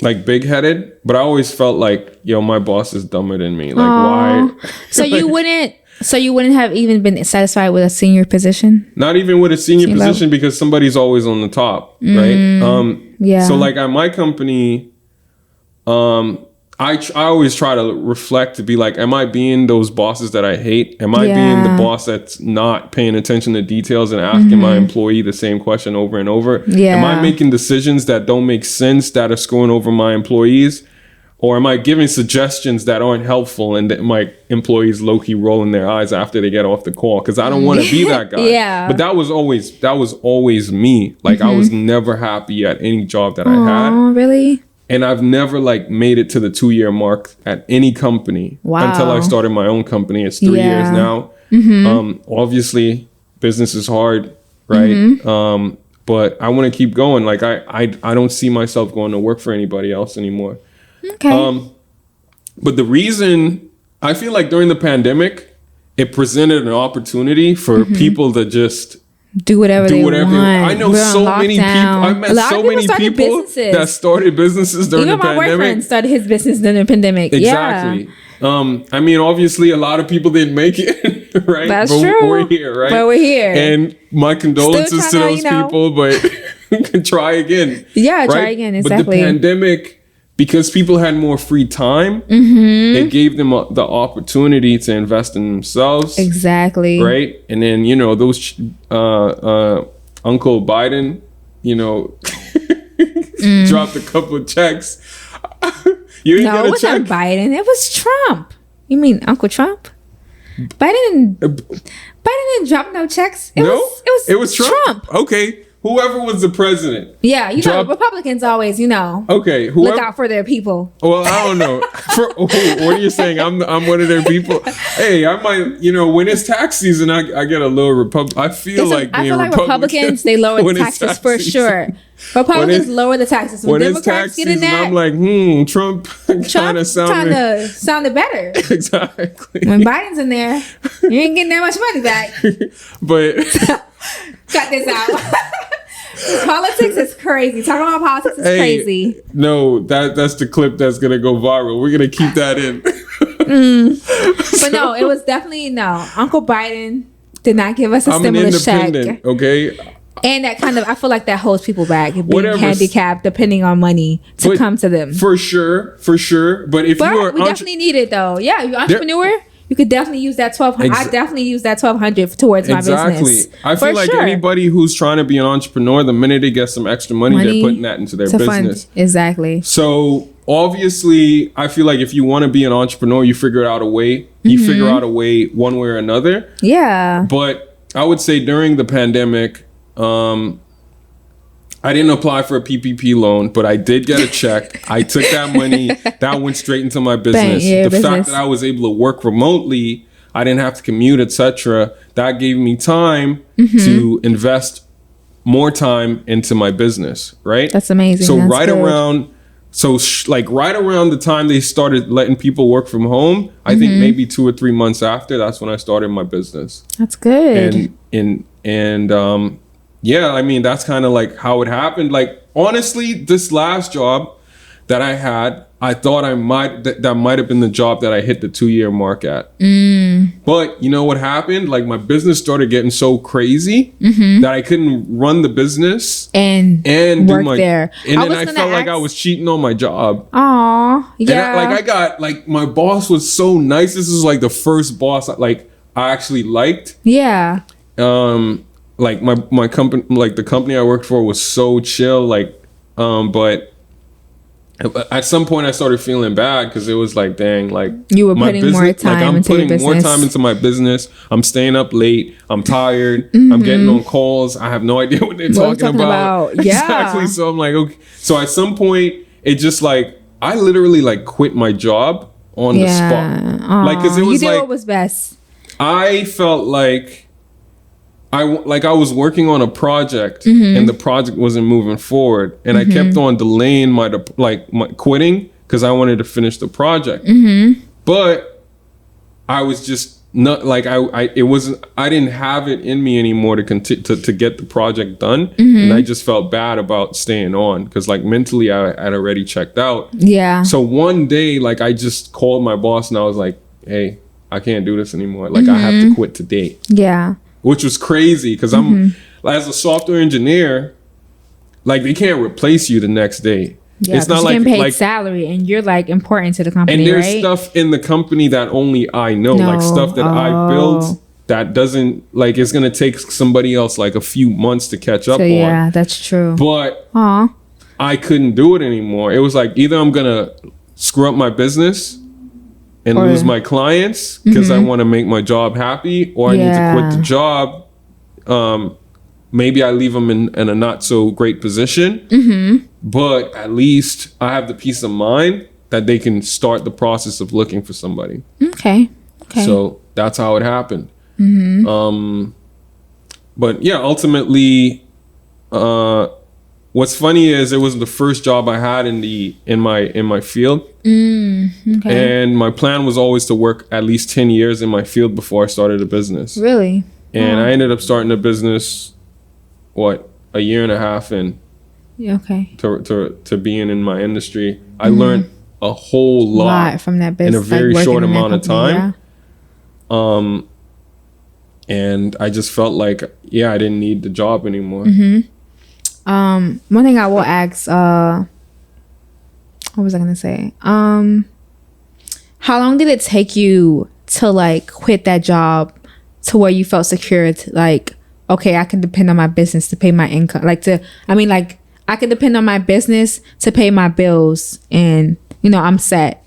like big-headed, but I always felt like, my boss is dumber than me. Like, why? So you wouldn't have even been satisfied with a senior position? Not even with a senior position, because somebody's always on the top, right? So like at my company, I always try to reflect to be like, am I being those bosses that I hate? Am I being the boss that's not paying attention to details and asking my employee the same question over and over? Am I making decisions that don't make sense, that are screwing over my employees? Or am I giving suggestions that aren't helpful and that my employees low-key rolling their eyes after they get off the call? Because I don't want to be that guy. But that was always me. Like, I was never happy at any job that I had. Oh, really? And I've never like made it to the 2-year mark at any company until I started my own company. It's 3 years now. Obviously, business is hard, right? But I want to keep going. Like I don't see myself going to work for anybody else anymore. Okay. But the reason I feel like during the pandemic, it presented an opportunity for people to just do whatever they want. I know so many people. I met so many people that started businesses during the pandemic. Even my boyfriend started his business during the pandemic. Exactly. I mean, obviously, a lot of people didn't make it, right? That's true. We're here, right? But we're here. And my condolences to those people, but try again. Yeah, try again, exactly. But the pandemic, because people had more free time, it gave them the opportunity to invest in themselves. Exactly. Right? And then, those Uncle Biden, dropped a couple of checks. You didn't get a check? No, it wasn't Biden. It was Trump. You mean Uncle Trump? Biden didn't drop no checks. It was Trump. Okay. Whoever was the president. Yeah, Republicans always, Okay, look out for their people. Well, I don't know. What are you saying? I'm one of their people. Hey, I might, when it's tax season, I get a little Republican. I feel like Republicans, they lower the taxes for sure. Republicans lower the taxes. When Democrats get in that, I'm like, Trump kind of sounded better. Exactly. When Biden's in there, you ain't getting that much money back. But cut this out. Politics is crazy. Talking about politics is crazy. No, that's the clip that's gonna go viral. We're gonna keep that in. But no, it was definitely no. Uncle Biden did not give us a stimulus check. Okay. And that kind of, I feel like that holds people back, being handicapped, depending on money to come to them. For sure. But we definitely need it though. Yeah, you're an entrepreneur. You could definitely use that 1,200. I definitely use that 1,200 towards my business. I feel like anybody who's trying to be an entrepreneur, the minute they get some extra money, they're putting that into their business. Exactly. So obviously, I feel like if you want to be an entrepreneur, you figure out a way. You figure out a way one way or another. Yeah. But I would say during the pandemic, I didn't apply for a PPP loan, but I did get a check. I took that money. That went straight into my business. The fact that I was able to work remotely, I didn't have to commute, etc. That gave me time to invest more time into my business, right? That's amazing. So right around the time they started letting people work from home, I think maybe 2 or 3 months after, that's when I started my business. That's good. Yeah, I mean, that's kind of like how it happened. Like, honestly, this last job, that I had, I thought I might that might have been the job that I hit the 2-year mark at. But you know what happened? Like my business started getting so crazy that I couldn't run the business and work do my there. And then I felt like I was cheating on my job. Aw, yeah. And I got like, my boss was so nice. This is like the first boss I actually liked. Yeah. Like my company, like the company I worked for was so chill. Like, but at some point I started feeling bad because it was like, dang, like you were putting more time like I'm into putting your more business. time into my business. I'm staying up late. I'm tired. I'm getting on calls. I have no idea what they're talking about. Yeah. Exactly. So I'm like, okay. So at some point it just like, I literally like quit my job on the spot. Like, cause it was you did like, what was best. I felt like I was working on a project and the project wasn't moving forward, and I kept on delaying my quitting because I wanted to finish the project. But I was just not like I didn't have it in me anymore to get the project done, and I just felt bad about staying on because like mentally I had already checked out. Yeah. So one day, like I just called my boss and I was like, "Hey, I can't do this anymore. Like I have to quit today." Yeah. Which was crazy because I'm as a software engineer, like they can't replace you the next day. Yeah, it's not you like getting paid salary and you're like important to the company, and there's right? stuff in the company that only I know, like stuff that I built that doesn't like it's gonna take somebody else like a few months to catch up on. Yeah, that's true. But I couldn't do it anymore. It was like either I'm gonna screw up my business and lose my clients because I want to make my job happy, or I need to quit the job. Maybe I leave them in a not so great position, but at least I have the peace of mind that they can start the process of looking for somebody. Okay. So that's how it happened. But yeah, ultimately, what's funny is it was the first job I had in my field. And my plan was always to work at least 10 years in my field before I started a business. Really? And I ended up starting a business, a year and a half in. Yeah, okay. To being in my industry. I learned a whole lot from that business in a very short amount of time. Yeah. And I just felt like, I didn't need the job anymore. One thing I will ask, what was I gonna say? How long did it take you to like quit that job to where you felt secure to like, okay, I can depend on my business to pay my income, I can depend on my business to pay my bills and I'm set.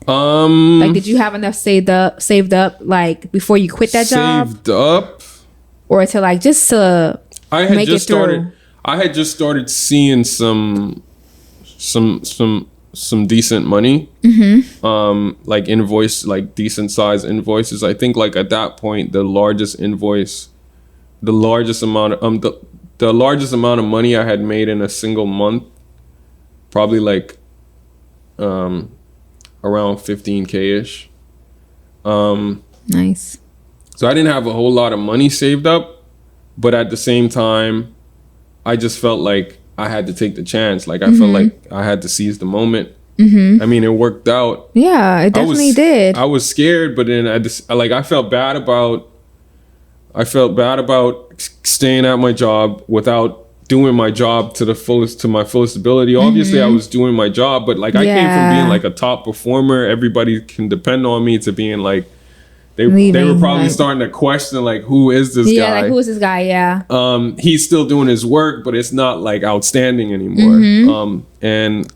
Like, did you have enough saved up like before you quit that job? Saved up? Or to like just to make it through? I had just started seeing some decent money, like decent size invoices. I think like at that point, the largest amount of money I had made in a single month, probably like around 15K ish. Nice. So I didn't have a whole lot of money saved up, but at the same time, I just felt like I had to take the chance. Like I felt like I had to seize the moment. I mean, it worked out. Yeah, it definitely did. I was scared, but then I felt bad about staying at my job without doing my job to my fullest ability. Obviously, I was doing my job, but like I came from being like a top performer. Everybody can depend on me to being like, they were probably starting to question like, who is this guy? Yeah, like who is this guy? Yeah. He's still doing his work, but it's not like outstanding anymore. And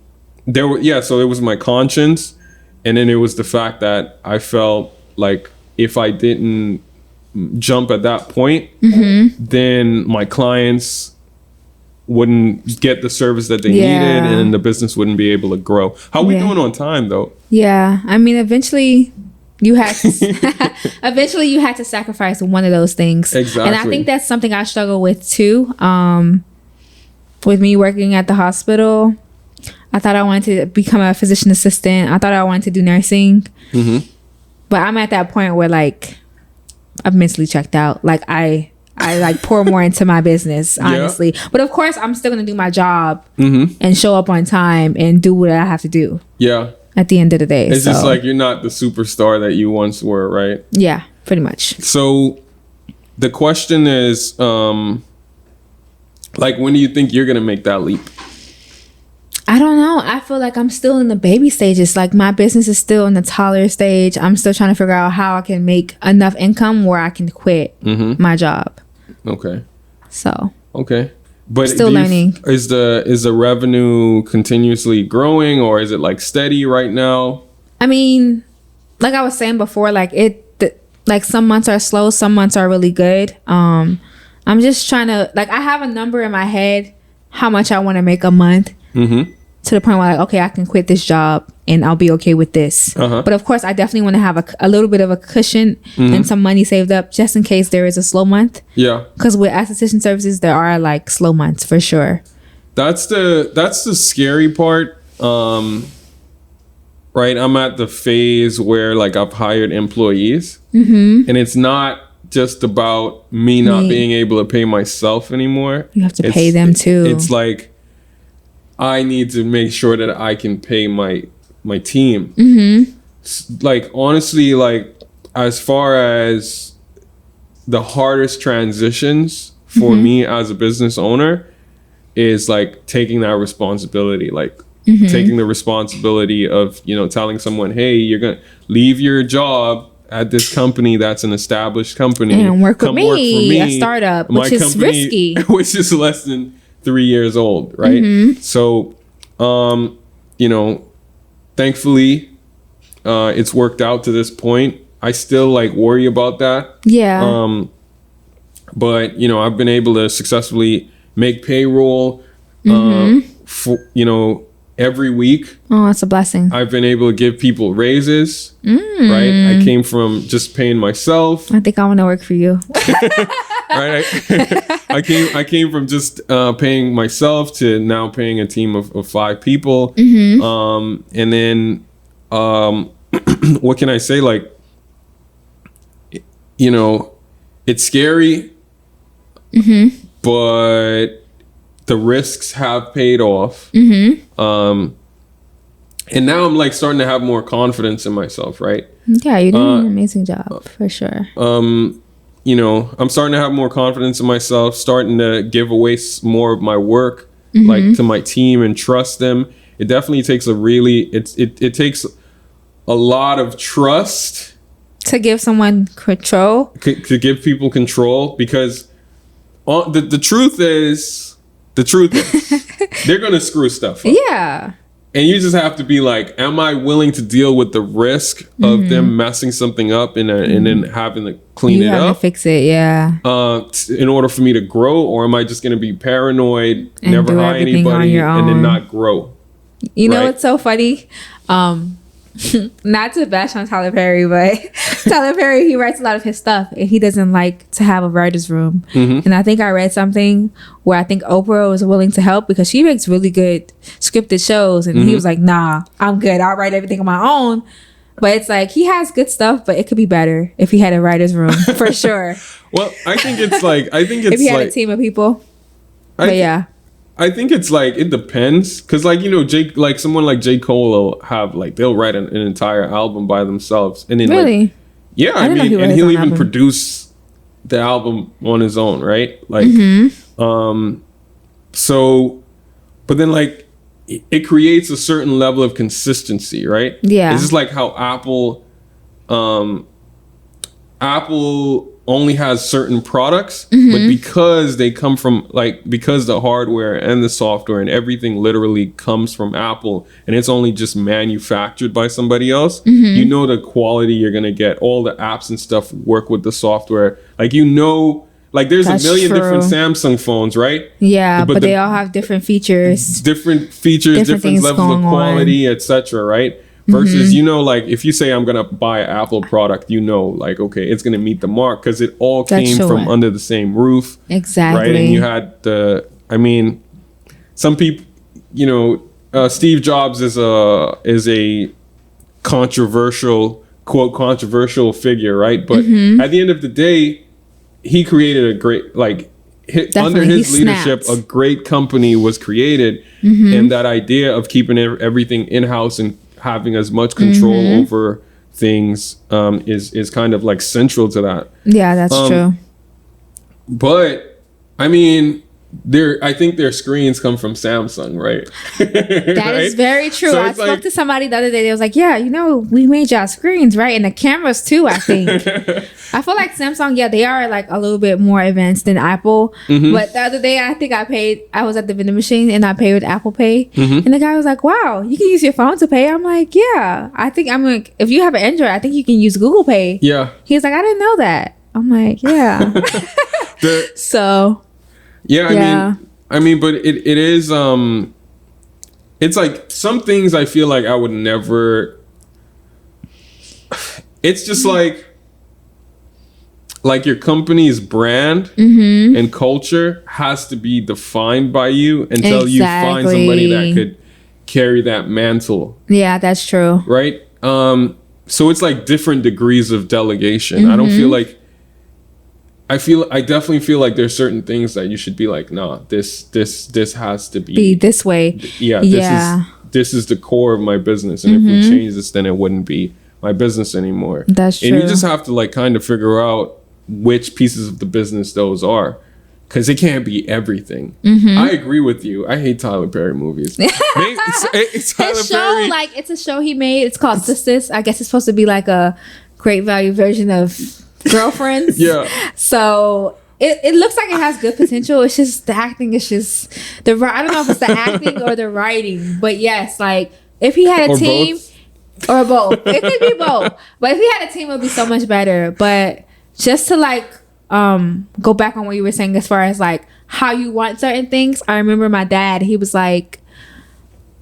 so it was my conscience, and then it was the fact that I felt like if I didn't jump at that point, then my clients wouldn't get the service that they needed, and the business wouldn't be able to grow. How are we doing on time though? Yeah, I mean, eventually you had to sacrifice one of those things. Exactly. And I think that's something I struggle with too. With me working at the hospital, I thought I wanted to become a physician assistant. I thought I wanted to do nursing. But I'm at that point where like I've mentally checked out. Like I I like pour more into my business, honestly. But of course, I'm still gonna do my job and show up on time and do what I have to do. Yeah. At the end of the day, it's just like you're not the superstar that you once were, right? Yeah, pretty much. So the question is, like, when do you think you're gonna make that leap? I don't know. I feel like I'm still in the baby stages. Like my business is still in the toddler stage. I'm still trying to figure out how I can make enough income where I can quit my job. Okay. So. Okay. But still learning. Is the revenue continuously growing, or is it like steady right now? I mean, like I was saying before, like like some months are slow, some months are really good. I'm just trying to, like, I have a number in my head how much I want to make a month. To the point where, like, okay, I can quit this job and I'll be okay with this. But of course, I definitely want to have a little bit of a cushion and some money saved up just in case there is a slow month. Yeah. Because with esthetician services, there are like slow months for sure. That's the scary part. Right. I'm at the phase where like I've hired employees and it's not just about me not being able to pay myself anymore. You have to pay them too. It's like, I need to make sure that I can pay my team. Like, honestly, like, as far as the hardest transitions for me as a business owner is like taking that responsibility, like taking the responsibility of, you know, telling someone, hey, you're going to leave your job at this company that's an established company and work with me, a startup, which is risky. Which is less than 3 years old, right? So, you know, thankfully, it's worked out to this point. I still like worry about that. Yeah. But you know, I've been able to successfully make payroll, for, you know, every week. Oh, that's a blessing. I've been able to give people raises, right? I came from just paying myself. I think I want to work for you. Right. I came from just paying myself to now paying a team of 5 people. And then what can I say? Like, you know, it's scary, but the risks have paid off. And now I'm like starting to have more confidence in myself, right? Yeah, you're doing an amazing job for sure. You know, I'm starting to have more confidence in myself, starting to give away more of my work, like to my team and trust them. It definitely takes it takes a lot of trust to give someone control, to give people control, because the truth is they're going to screw stuff up. Yeah. And you just have to be like, am I willing to deal with the risk of them messing something up and then having to clean it up? To fix it, yeah. In order for me to grow, or am I just going to be paranoid, and never hire anybody, and then not grow? You know, it's so funny. Not to bash on Tyler Perry, but Tyler Perry, he writes a lot of his stuff and he doesn't like to have a writer's room. And I think I read something where I think Oprah was willing to help because she makes really good scripted shows, and he was like, nah, I'm good, I'll write everything on my own. But it's like, he has good stuff, but it could be better if he had a writer's room for sure. Well, I think it's if he had a team of people. I think it's like, it depends, because like, you know, someone like J. Cole will have like, they'll write an entire album by themselves, and then really, like, yeah, I mean, and he'll even produce the album on his own, right? Like, so, but then like, it creates a certain level of consistency, right? Yeah, it's just like how Apple only has certain products, but because they come from because the hardware and the software and everything literally comes from Apple, and it's only just manufactured by somebody else, you know the quality you're gonna get. All the apps and stuff work with the software. Like, you know, like there's a million different Samsung phones, right? Yeah, but they all have different features. Different levels of quality, etc. Right? Versus, you know, like if you say I'm gonna buy an Apple product, you know, like, okay, it's gonna meet the mark because it all came from under the same roof. Exactly. Right. And you had some people, you know, Steve Jobs is a controversial figure, right? But at the end of the day, he created a great, like, under his leadership, a great company was created. And that idea of keeping everything in-house and having as much control over things is kind of like central to that. Yeah, that's true. But I mean, I think their screens come from Samsung, right? That right? is very true. So I spoke to somebody the other day. They was like, yeah, we made y'all screens, right? And the cameras too, I think. I feel like Samsung, they are like a little bit more advanced than Apple. But the other day, I think I was at the vending machine and I paid with Apple Pay. And the guy was like, wow, you can use your phone to pay. I'm like, yeah. If you have an Android, I think you can use Google Pay. Yeah. He was like, I didn't know that. I'm like, yeah. So... Yeah, I mean, but it is, it's like some things I feel like I would never, it's just like your company's brand and culture has to be defined by you until you find somebody that could carry that mantle. Yeah, that's true. Right? So it's like different degrees of delegation. I don't feel like, I definitely feel like there's certain things that you should be like, nah, this has to be this way. Yeah. This is the core of my business. And if we change this, then it wouldn't be my business anymore. That's true. And you just have to like kind of figure out which pieces of the business those are. Because it can't be everything. I agree with you. I hate Tyler Perry movies. It's Tyler Perry. Like, it's a show he made. It's called Sisters. I guess it's supposed to be like a great value version of Girlfriends. Yeah. So it looks like it has good potential. It's just the acting is just I don't know if it's the acting or the writing, but yes, like if he had a team or both, it could be both. But if he had a team, it would be so much better. But just to like go back on what you were saying as far as like how you want certain things, I remember my dad. He was like,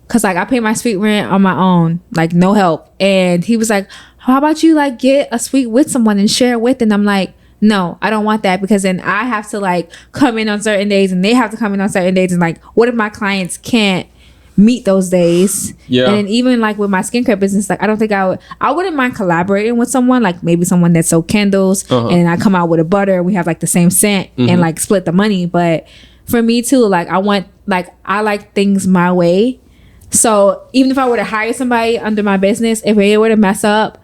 because like I pay my suite rent on my own, like no help, and he was like, how about you like get a suite with someone and share it with? And I'm like, no, I don't want that, because then I have to like come in on certain days and they have to come in on certain days. And like, what if my clients can't meet those days? Yeah. And then even like with my skincare business, like I wouldn't mind collaborating with someone, like maybe someone that sold candles and I come out with a butter. We have like the same scent and like split the money. But for me too, like I like things my way. So even if I were to hire somebody under my business, if they were to mess up,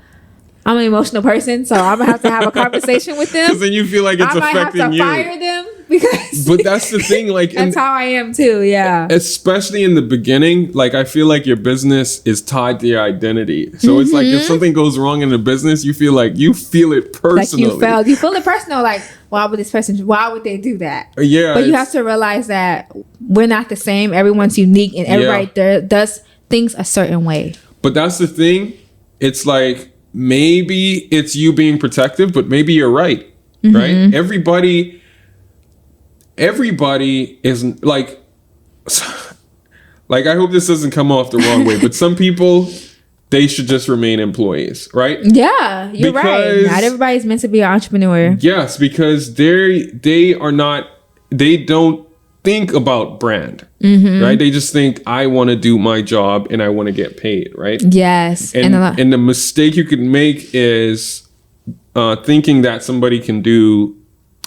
I'm an emotional person, so I'm gonna have to have a conversation with them. Because then you feel like it's affecting you. I might have to fire them because. But that's the thing, like that's how I am too. Yeah. Especially in the beginning, like I feel like your business is tied to your identity. So it's like if something goes wrong in the business, you feel it personally. Like you failed. You feel it personal. Like why would they do that? Yeah. But you have to realize that we're not the same. Everyone's unique, and everybody does things a certain way. But that's the thing. It's like, maybe it's you being protective, but maybe you're right. Right? Everybody is like I hope this doesn't come off the wrong way, but some people, they should just remain employees, right? Yeah, you're right. Not everybody's meant to be an entrepreneur. Yes, because they don't think about brand, right? They just think, I want to do my job and I want to get paid, right? Yes. And the mistake you can make is thinking that somebody can do,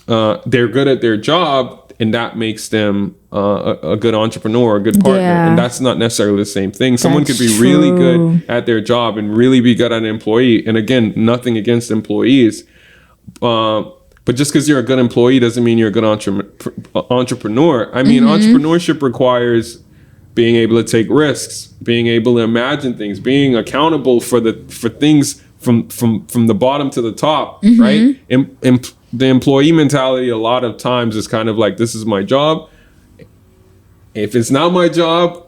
they're good at their job and that makes them a good entrepreneur, a good partner. And that's not necessarily the same thing. Someone could be really good at their job and really be good at an employee. And again, nothing against employees. But just because you're a good employee doesn't mean you're a good entrepreneur. I mean, entrepreneurship requires being able to take risks, being able to imagine things, being accountable for things from the bottom to the top, right? And the employee mentality a lot of times is kind of like, this is my job. If it's not my job,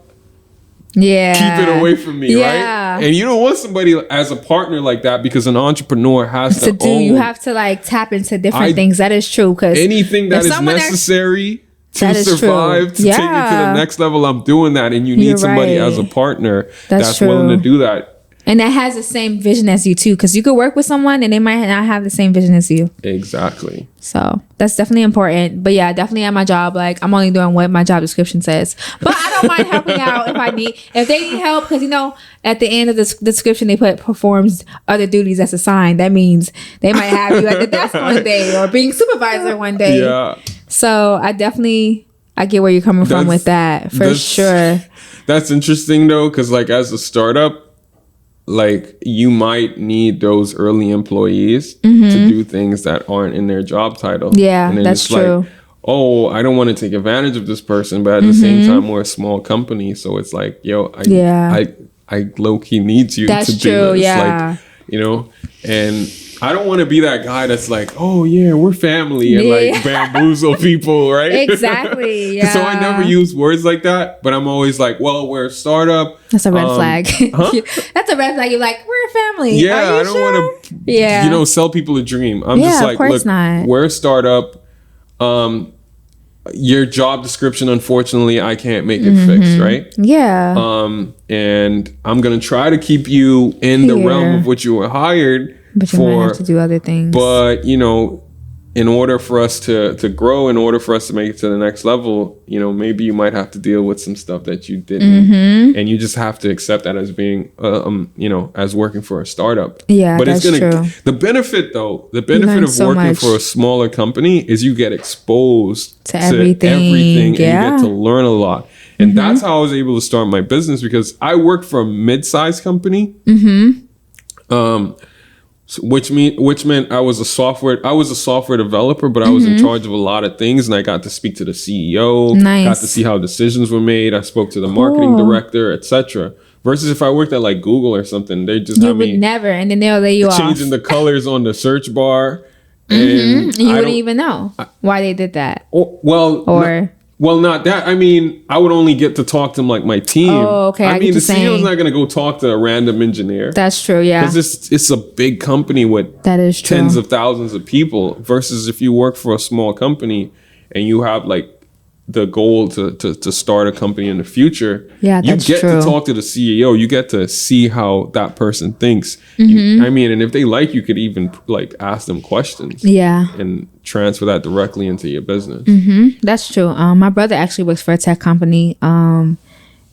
keep it away from me, right? And you don't want somebody as a partner like that, because an entrepreneur has to own. You have to like tap into different things. That is true. Because anything that is necessary to survive, to take it to the next level, I'm doing that. And you need somebody as a partner that's willing to do that. And that has the same vision as you too, because you could work with someone and they might not have the same vision as you. Exactly. So that's definitely important. But yeah, definitely at my job, like I'm only doing what my job description says. But I don't mind helping out if they need help, because at the end of the description they put performs other duties as assigned. That means they might have you at the desk one day or being supervisor one day. Yeah. So I get where you're coming from with that for sure. That's interesting though, because like as a startup, like you might need those early employees to do things that aren't in their job title. Yeah, and then that's it's true. Like, oh, I don't want to take advantage of this person, but at the same time, we're a small company, so it's like, yo, I low key need you that's to true, do this. yeah. Like, and I don't want to be that guy that's like, oh yeah, we're family, and like bamboozle people, right? Exactly. Yeah. So I never use words like that, but I'm always like, well, we're a startup. That's a red flag. Huh? That's a red flag. You're like, we're a family. Yeah, I don't want to, sell people a dream. I'm just like, look, we're a startup. Your job description, unfortunately, I can't make it fixed, right? Yeah. And I'm gonna try to keep you in the realm of what you were hired. But you might have to do other things. But, in order for us to grow, in order for us to make it to the next level, maybe you might have to deal with some stuff that you didn't. And you just have to accept that as being, as working for a startup. Yeah, but that's true. The benefit of working for a smaller company is you get exposed to everything and you get to learn a lot. And that's how I was able to start my business, because I worked for a mid-sized company. Which meant I was a software developer, but I was in charge of a lot of things, and I got to speak to the CEO, got to see how decisions were made. I spoke to the marketing director, etc. Versus if I worked at like Google or something, they just you would never, and then they'll lay you off, changing the colors on the search bar, and you wouldn't even know why they did that. Well, not that. I mean, I would only get to talk to like my team. Oh, okay. I mean, the CEO's not going to go talk to a random engineer. That's true, yeah. Because it's a big company with tens of thousands of people. Versus if you work for a small company and you have like the goal to start a company in the future. Yeah, that's true. You get to talk to the CEO. You get to see how that person thinks. And if they like, you could even like ask them questions. Yeah. And transfer that directly into your business. That's true. My brother actually works for a tech company. And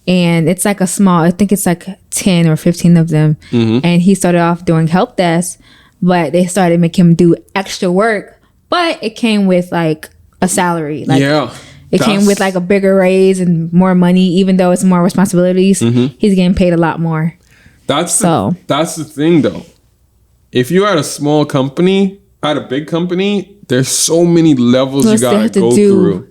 it's like I think it's like 10 or 15 of them. And he started off doing help desk, but they started making him do extra work. But it came with like a salary. It came with like a bigger raise and more money, even though it's more responsibilities. He's getting paid a lot more. That's the thing though. If you're at a small company, at a big company, there's so many levels you gotta go through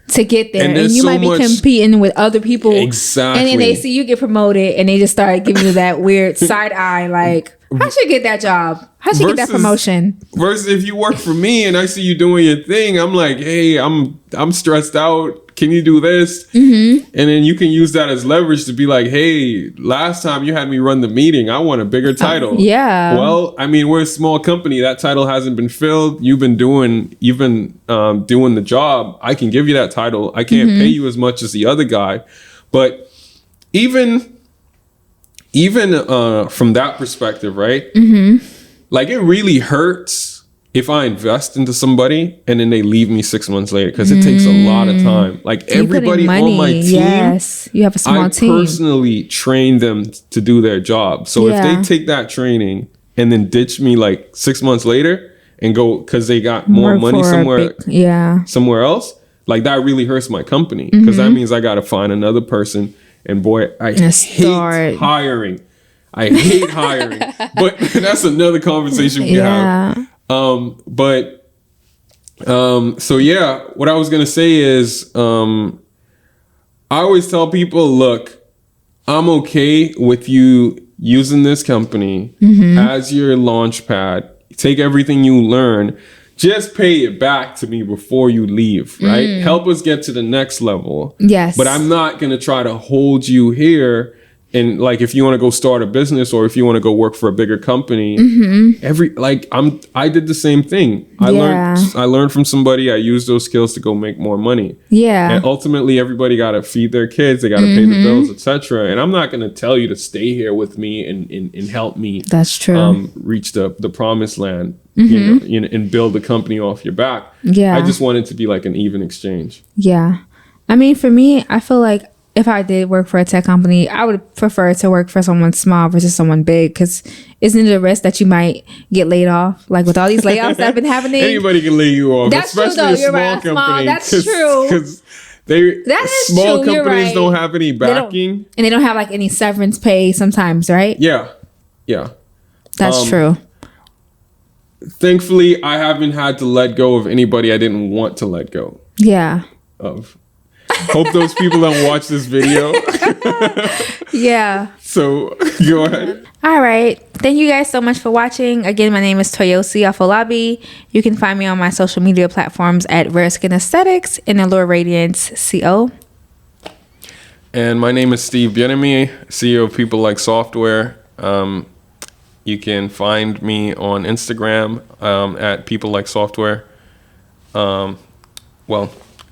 to get there, and you might be competing with other people. Exactly. And then they see you get promoted, and they just start giving you that weird side eye, like, I should get that job. I should get that promotion. Versus if you work for me and I see you doing your thing, I'm like, hey, I'm stressed out. Can you do this? And then you can use that as leverage to be like, hey, last time you had me run the meeting, I want a bigger title. Well, I mean, we're a small company. That title hasn't been filled. You've been doing the job. I can give you that title. I can't pay you as much as the other guy. But even from that perspective, right? Like it really hurts if I invest into somebody and then they leave me 6 months later, because it takes a lot of time. Like everybody on my team, you have a small team. I personally train them to do their job. So if they take that training and then ditch me like 6 months later and go because they got more money somewhere else, like that really hurts my company, because that means I got to find another person. And boy, I hate hiring. But that's another conversation we have. So yeah, what I was going to say is, I always tell people, look, I'm okay with you using this company as your launch pad. Take everything you learn, just pay it back to me before you leave, right? Help us get to the next level. Yes. But I'm not going to try to hold you here And like, if you want to go start a business or if you want to go work for a bigger company, I did the same thing. I learned from somebody. I used those skills to go make more money. Yeah. And ultimately, everybody got to feed their kids. They got to pay the bills, etc. And I'm not going to tell you to stay here with me and help me. That's true. Reach the promised land. You know, and build the company off your back. Yeah. I just want it to be like an even exchange. Yeah. I mean, for me, I feel like if I did work for a tech company, I would prefer to work for someone small versus someone big, because isn't it a risk that you might get laid off? Like with all these layoffs that have been happening. Anybody can lay you off, that's especially true, though. a You're small right, company. That's true. Because true. small companies don't have any backing. And they don't have like any severance pay sometimes, right? Yeah. That's true. Thankfully, I haven't had to let go of anybody I didn't want to let go of. Hope those people don't watch this video. Yeah. So go ahead. All right. Thank you guys so much for watching. Again, my name is Toyosi Afolabi. You can find me on my social media platforms at Rare Skin Aesthetics and Allure Radiance CO. And my name is Steve Bien-Aime, CEO of People Like Software. You can find me on Instagram at People Like Software. I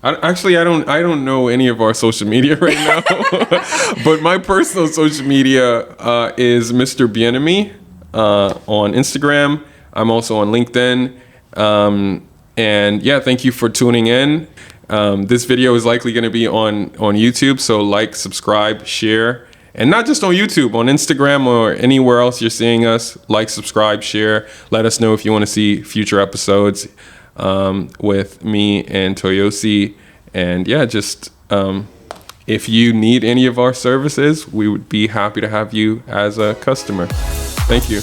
don't know any of our social media right now, but my personal social media is Mr. Bien-Aime on Instagram. I'm also on LinkedIn. And yeah, thank you for tuning in. This video is likely going to be on YouTube, so like, subscribe, share. And not just on YouTube, on Instagram or anywhere else you're seeing us. Like, subscribe, share. Let us know if you want to see future episodes with me and Toyosi. And yeah, just if you need any of our services, we would be happy to have you as a customer. Thank you.